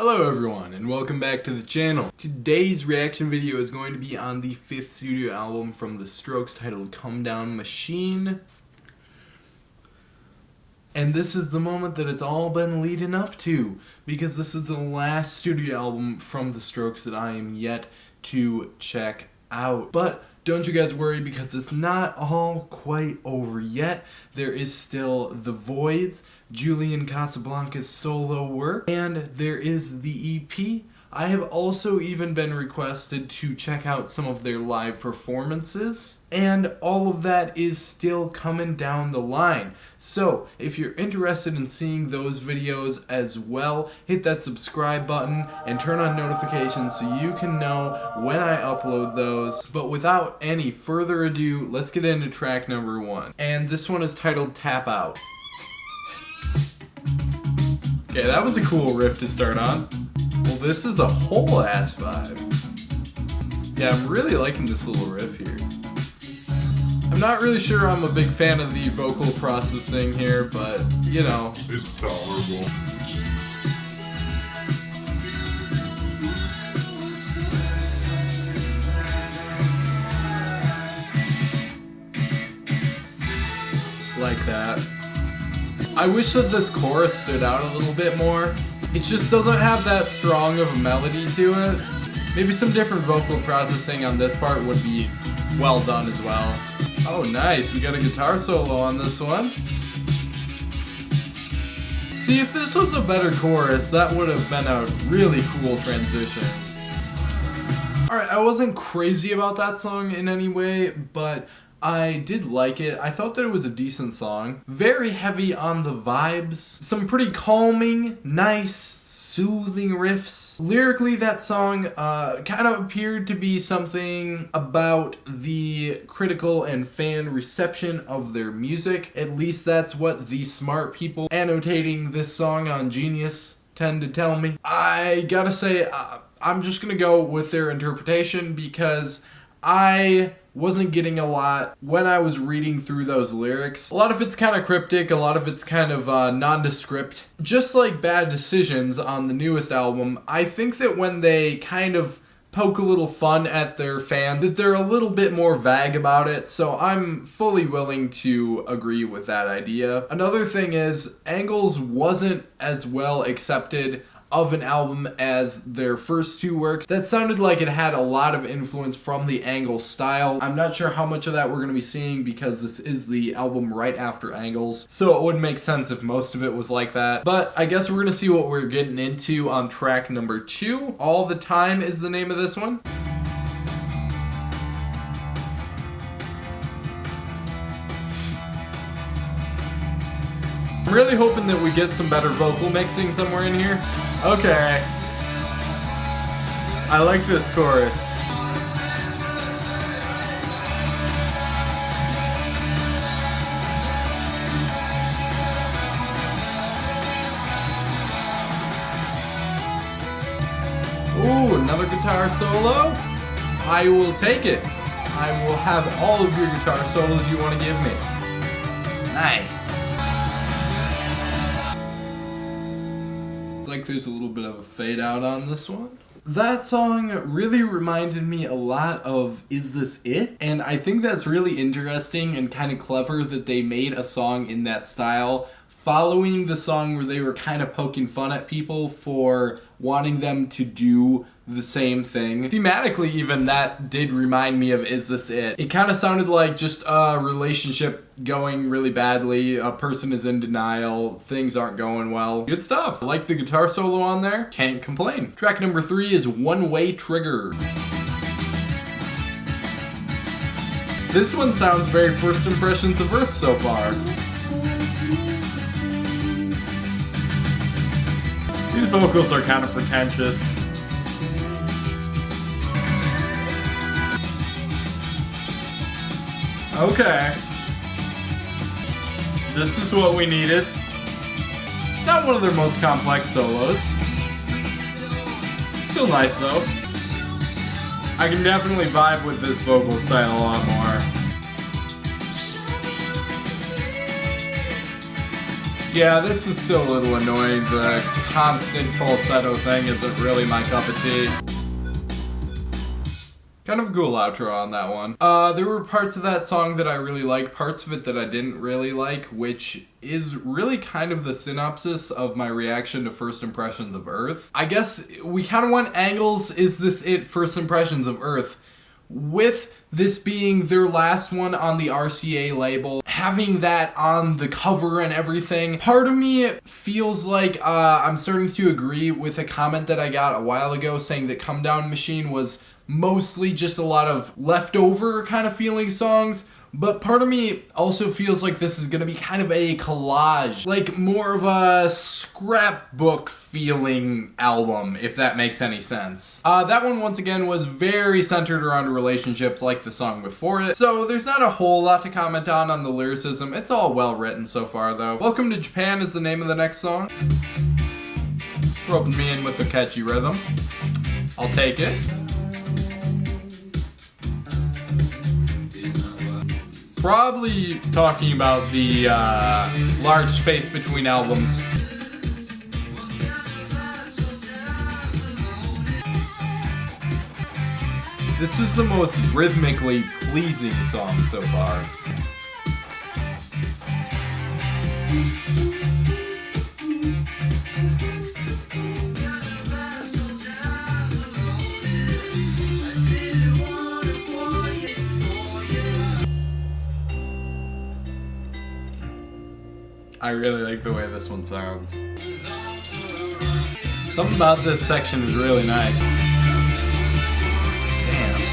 Hello everyone and welcome back to the channel. Today's reaction video is going to be on the 5th studio album from The Strokes titled Comedown Machine. And this is the moment that it's all been leading up to, because this is the last studio album from The Strokes that I am yet to check out. But don't you guys worry, because it's not all quite over yet. There is still The Voids, Julian Casablancas' solo work, and there is the EP. I have also even been requested to check out some of their live performances, and all of that is still coming down the line. So if you're interested in seeing those videos as well, hit that subscribe button and turn on notifications so you can know when I upload those. But without any further ado, let's get into track number 1. And this one is titled Tap Out. Okay, that was a cool riff to start on. Well, this is a whole ass vibe. Yeah, I'm really liking this little riff here. I'm not really sure I'm a big fan of the vocal processing here, but, you know. It's tolerable. Like that. I wish that this chorus stood out a little bit more. It just doesn't have that strong of a melody to it. Maybe some different vocal processing on this part would be well done as well. Oh nice, we got a guitar solo on this one. See, if this was a better chorus, that would have been a really cool transition. Alright, I wasn't crazy about that song in any way, but I did like it. I thought that it was a decent song. Very heavy on the vibes. Some pretty calming, nice, soothing riffs. Lyrically, that song kind of appeared to be something about the critical and fan reception of their music. At least that's what the smart people annotating this song on Genius tend to tell me. I gotta say, I'm just gonna go with their interpretation because I wasn't getting a lot when I was reading through those lyrics. A lot of it's kind of cryptic, a lot of it's kind of nondescript. Just like Bad Decisions on the newest album, I think that when they kind of poke a little fun at their fans, that they're a little bit more vague about it, so I'm fully willing to agree with that idea. Another thing is, Angles wasn't as well accepted of an album as their first two works. That sounded like it had a lot of influence from the Angles style. I'm not sure how much of that we're going to be seeing because this is the album right after Angles, so it would make sense if most of it was like that. But I guess we're going to see what we're getting into on track number 2. All the Time is the name of this one. I'm really hoping that we get some better vocal mixing somewhere in here. Okay. I like this chorus. Ooh, another guitar solo? I will take it. I will have all of your guitar solos you want to give me. Nice. Like there's a little bit of a fade out on this one. That song really reminded me a lot of Is This It? And I think that's really interesting and kind of clever that they made a song in that style following the song where they were kind of poking fun at people for wanting them to do the same thing. Thematically even, that did remind me of Is This It? It kind of sounded like just a relationship going really badly, a person is in denial, things aren't going well. Good stuff. I like the guitar solo on there, can't complain. Track number 3 is One Way Trigger. This one sounds very First Impressions of Earth so far. These vocals are kind of pretentious. Okay. This is what we needed. Not one of their most complex solos. Still nice though. I can definitely vibe with this vocal style a lot more. Yeah, this is still a little annoying, the constant falsetto thing isn't really my cup of tea. Kind of a cool outro on that one. There were parts of that song that I really liked, parts of it that I didn't really like, which is really kind of the synopsis of my reaction to First Impressions of Earth. I guess we kind of went angles, is this it, First Impressions of Earth? With this being their last one on the RCA label, having that on the cover and everything, part of me feels like I'm starting to agree with a comment that I got a while ago saying that Comedown Machine was mostly just a lot of leftover kind of feeling songs. But part of me also feels like this is gonna be kind of a collage, like more of a scrapbook feeling album, if that makes any sense. That one, once again, was very centered around relationships like the song before it, so there's not a whole lot to comment on the lyricism. It's all well written so far, though. Welcome to Japan is the name of the next song. Roping me in with a catchy rhythm. I'll take it. Probably talking about the large space between albums. This is the most rhythmically pleasing song so far. I really like the way this one sounds. Something about this section is really nice. Damn.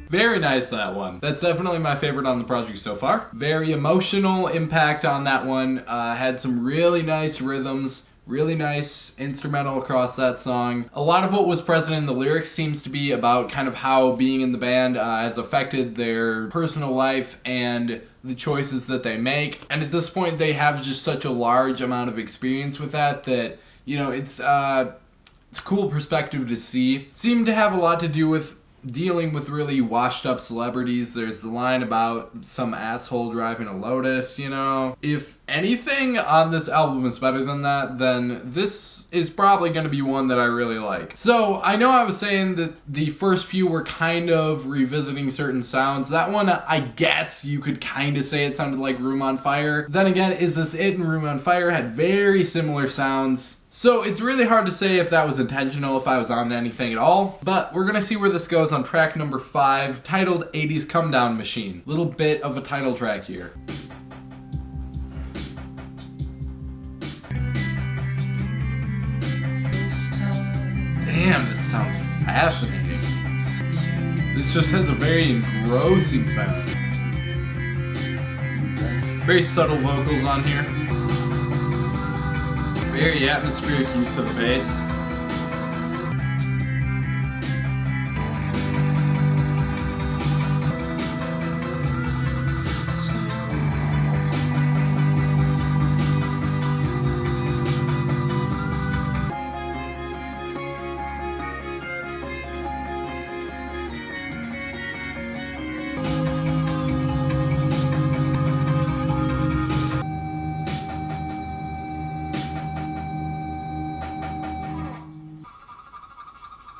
Very nice, that one. That's definitely my favorite on the project so far. Very emotional impact on that one. Had some really nice rhythms, really nice instrumental across that song. A lot of what was present in the lyrics seems to be about kind of how being in the band has affected their personal life and the choices that they make. And at this point, they have just such a large amount of experience with that, you know, it's a cool perspective to see. Seemed to have a lot to do with dealing with really washed up celebrities. There's the line about some asshole driving a Lotus, you know. If anything on this album is better than that, then this is probably going to be one that I really like. So I know I was saying that the first few were kind of revisiting certain sounds. That one, I guess you could kind of say it sounded like Room on Fire. Then again, Is This It and Room on Fire had very similar sounds. So it's really hard to say if that was intentional, if I was on anything at all, but we're gonna see where this goes on track number 5, titled 80s Comedown Machine. Little bit of a title track here. Damn, this sounds fascinating. This just has a very engrossing sound. Very subtle vocals on here. Very atmospheric use of the bass.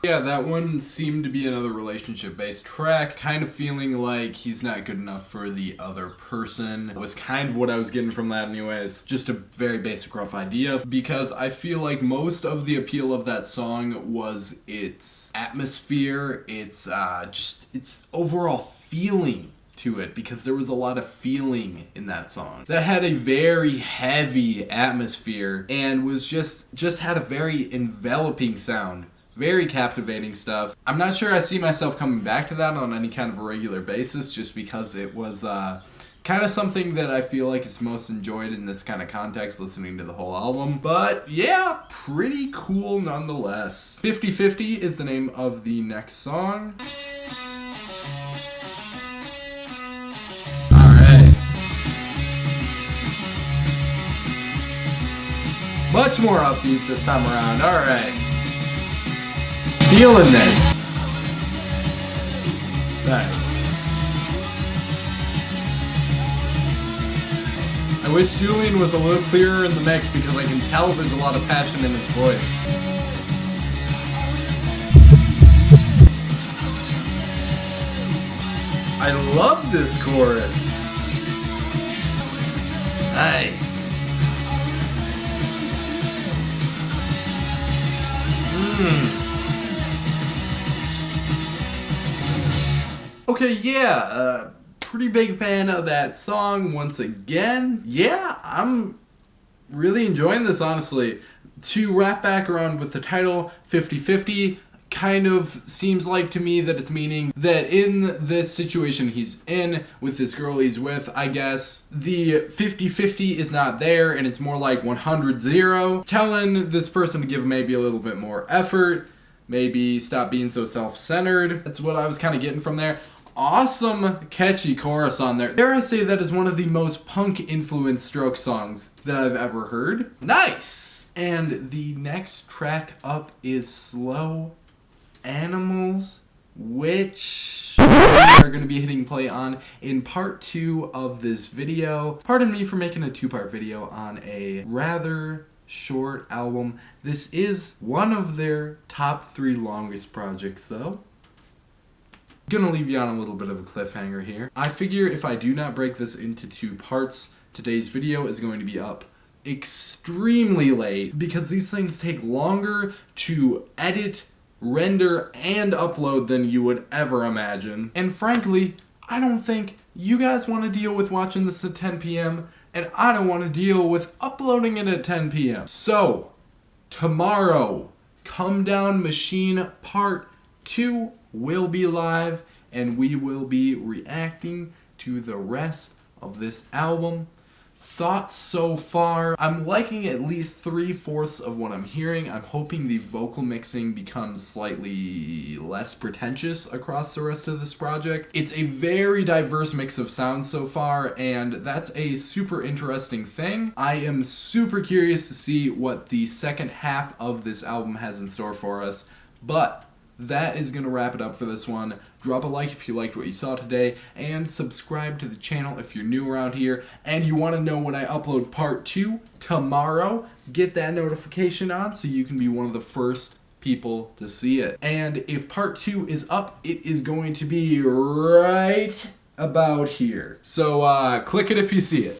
Yeah, that one seemed to be another relationship-based track, kind of feeling like he's not good enough for the other person. Was kind of what I was getting from that anyways. Just a very basic rough idea, because I feel like most of the appeal of that song was its atmosphere, its overall feeling to it, because there was a lot of feeling in that song that had a very heavy atmosphere and was just had a very enveloping sound. Very captivating stuff. I'm not sure I see myself coming back to that on any kind of a regular basis, just because it was kind of something that I feel like is most enjoyed in this kind of context, listening to the whole album. But yeah, pretty cool nonetheless. 50/50 is the name of the next song. Alright. Much more upbeat this time around. Alright. Feeling this. Nice. I wish Julian was a little clearer in the mix because I can tell there's a lot of passion in his voice. I love this chorus. Nice. Okay, yeah, pretty big fan of that song once again. Yeah, I'm really enjoying this, honestly. To wrap back around with the title, 50-50, kind of seems like to me that it's meaning that in this situation he's in with this girl he's with, I guess, the 50-50 is not there and it's more like 100-0, telling this person to give maybe a little bit more effort, maybe stop being so self-centered. That's what I was kind of getting from there. Awesome, catchy chorus on there. Dare I say that is one of the most punk-influenced Stroke songs that I've ever heard. Nice! And the next track up is Slow Animals, which we are going to be hitting play on in part 2 of this video. Pardon me for making a 2-part video on a rather short album. This is one of their top 3 longest projects though. Gonna leave you on a little bit of a cliffhanger here. I figure if I do not break this into 2 parts, today's video is going to be up extremely late because these things take longer to edit, render, and upload than you would ever imagine. And frankly, I don't think you guys want to deal with watching this at 10 p.m. and I don't want to deal with uploading it at 10 p.m. So, tomorrow, Comedown Machine Part 2 will be live and we will be reacting to the rest of this album. Thoughts so far? I'm liking at least 3/4 of what I'm hearing. I'm hoping the vocal mixing becomes slightly less pretentious across the rest of this project. It's a very diverse mix of sounds so far, and that's a super interesting thing. I am super curious to see what the second half of this album has in store for us, but that is going to wrap it up for this one. Drop a like if you liked what you saw today, and subscribe to the channel if you're new around here, and you want to know when I upload part 2 tomorrow. Get that notification on so you can be one of the first people to see it. And if part 2 is up, it is going to be right about here. So click it if you see it.